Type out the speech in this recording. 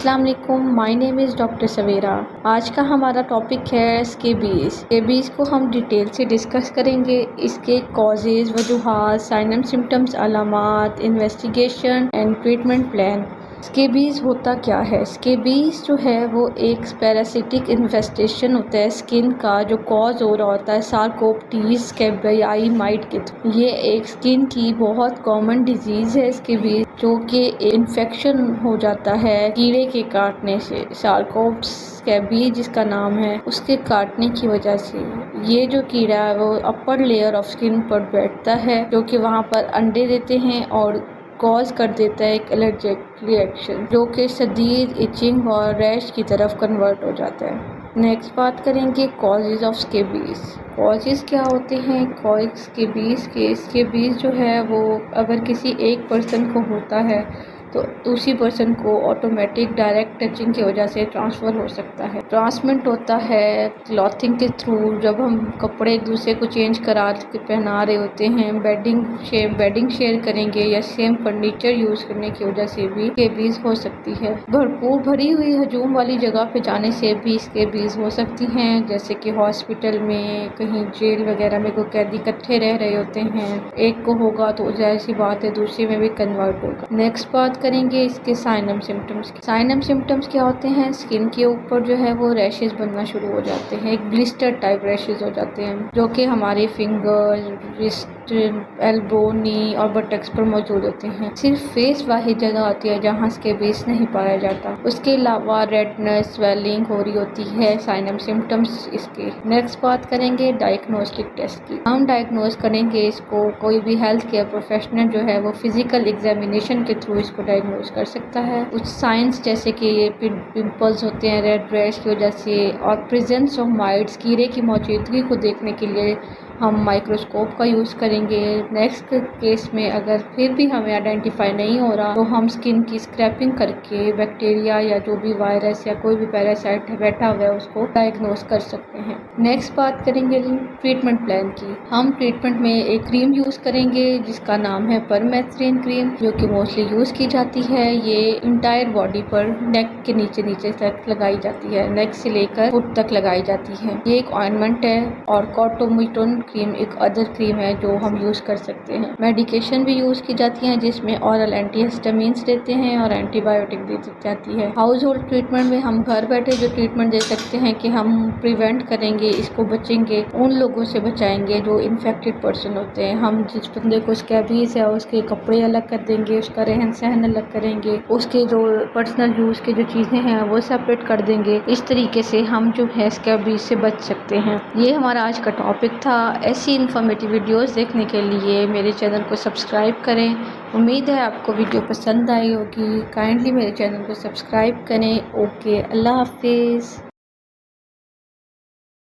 अस्सलाम वालेकुम, my name is doctor सवेरा। आज का हमारा टॉपिक है स्केबीज़। स्केबीज़ को हम डिटेल से डिस्कस करेंगे, इसके कॉजेज़, वजूहात, साइन एंड सिम्टम्स, अलामात, investigation and treatment plan. Scabies होता क्या है? स्केबीज़ जो है वो एक पैरासिटिक इन्फेस्टेशन होता है स्किन का, जो कॉज हो रहा होता है सार्कोप्टीज स्केबियाई माइट के थ्रू। ये एक स्किन की बहुत कॉमन डिजीज़ है स्केबीज़, जो कि इन्फेक्शन हो जाता है कीड़े के काटने से। सार्कोप्स स्कैबी जिसका नाम है, उसके काटने की वजह से ये जो कीड़ा है वो अपर लेयर ऑफ स्किन पर बैठता है, जो कि वहाँ पर अंडे देते हैं और कॉज कर देता है एक एलर्जिक रिएक्शन, जो कि शदीद इचिंग और रैश की तरफ कन्वर्ट हो जाता है। नेक्स्ट बात करेंगे कॉजेज़ ऑफ स्केबीज़। कॉजेज़ क्या होते हैं? कॉज स्केबीज़ जो है वो अगर किसी एक पर्सन को होता है तो दूसरी पर्सन को ऑटोमेटिक डायरेक्ट टचिंग की वजह से ट्रांसफ़र हो सकता है। ट्रांसमिट होता है क्लॉथिंग के थ्रू, जब हम कपड़े एक दूसरे को चेंज करा के पहना रहे होते हैं, बेडिंग शेयर करेंगे या सेम फर्नीचर यूज़ करने की वजह से भी स्केबीज़ हो सकती है। भरपूर भरी हुई हजूम वाली जगह पे जाने से भी स्केबीज़ हो सकती हैं, जैसे कि हॉस्पिटल में, कहीं जेल वगैरह में कोई कैदी इकट्ठे रह रहे होते हैं, एक को होगा तो जाहिर सी बात है दूसरे में भी कन्वर्ट होगा। नेक्स्ट बात करेंगे इसके साइन एंड सिम्टम्स की। साइन एंड सिम्टम्स क्या होते हैं? स्किन के ऊपर जो है वो रैशेस बनना शुरू हो जाते हैं, एक ब्लिस्टर टाइप रैशेस हो जाते हैं, जो कि हमारे फिंगर, रिस्ट, एल्बो, नी और बटक्स पर मौजूद होते हैं। सिर्फ फेस वाही जगह होती है जहाँ स्केबीज़ नहीं पाया जाता। उसके अलावा रेडनेस, स्वेलिंग हो रही होती है, साइन एंड सिम्टम्स इसके। नेक्स्ट बात करेंगे डायग्नोस्टिक टेस्ट की। हम डायग्नोज करेंगे इसको, कोई भी हेल्थ केयर प्रोफेशनल जो है वो फिजिकल एग्जामिनेशन के थ्रू इसको डायग्नोज कर सकता है। कुछ साइंस जैसे कि ये पिंपल्स होते हैं रेड रैश की वजह से, और प्रेजेंस ऑफ माइट्स, कीड़े की मौजूदगी को देखने के लिए हम माइक्रोस्कोप का यूज़ करेंगे। नेक्स्ट केस में अगर फिर भी हमें आइडेंटिफाई नहीं हो रहा तो हम स्किन की स्क्रैपिंग करके बैक्टीरिया या जो भी वायरस या कोई भी पैरासाइट बैठा हुआ है उसको डायग्नोज कर सकते हैं। नेक्स्ट बात करेंगे ट्रीटमेंट प्लान की। हम ट्रीटमेंट में एक क्रीम यूज़ करेंगे जिसका नाम है परमेथ्रिन क्रीम, जो कि मोस्टली यूज़ की जाती है। ये इंटायर बॉडी पर नेक के नीचे तक लगाई जाती है, नेक से लेकर फुट तक लगाई जाती है। ये एक ऑइंटमेंट है, और कॉटोमिटोन क्रीम एक अदर क्रीम है जो हम यूज़ कर सकते हैं। मेडिकेशन भी यूज़ की जाती हैं जिसमें ऑरल एंटीहिस्टामिन्स देते हैं और एंटीबायोटिक दी जाती है। हाउस होल्ड ट्रीटमेंट में हम घर बैठे जो ट्रीटमेंट दे सकते हैं कि हम प्रिवेंट करेंगे, इसको बचेंगे, उन लोगों से बचाएंगे जो इन्फेक्टेड पर्सन होते हैं। हम जिस बंदे को स्कैबीज़ है उसके कपड़े अलग कर देंगे, उसका रहन सहन अलग करेंगे, उसके जो पर्सनल यूज़ की जो चीज़ें हैं वो सेपरेट कर देंगे। इस तरीके से हम जो है स्कैबीज़ से बच सकते हैं। ये हमारा आज का टॉपिक था। ऐसी इन्फॉर्मेटिव वीडियोस देखने के लिए मेरे चैनल को सब्सक्राइब करें। उम्मीद है आपको वीडियो पसंद आई होगी। काइंडली मेरे चैनल को सब्सक्राइब करें। ओके, अल्लाह हाफिज़।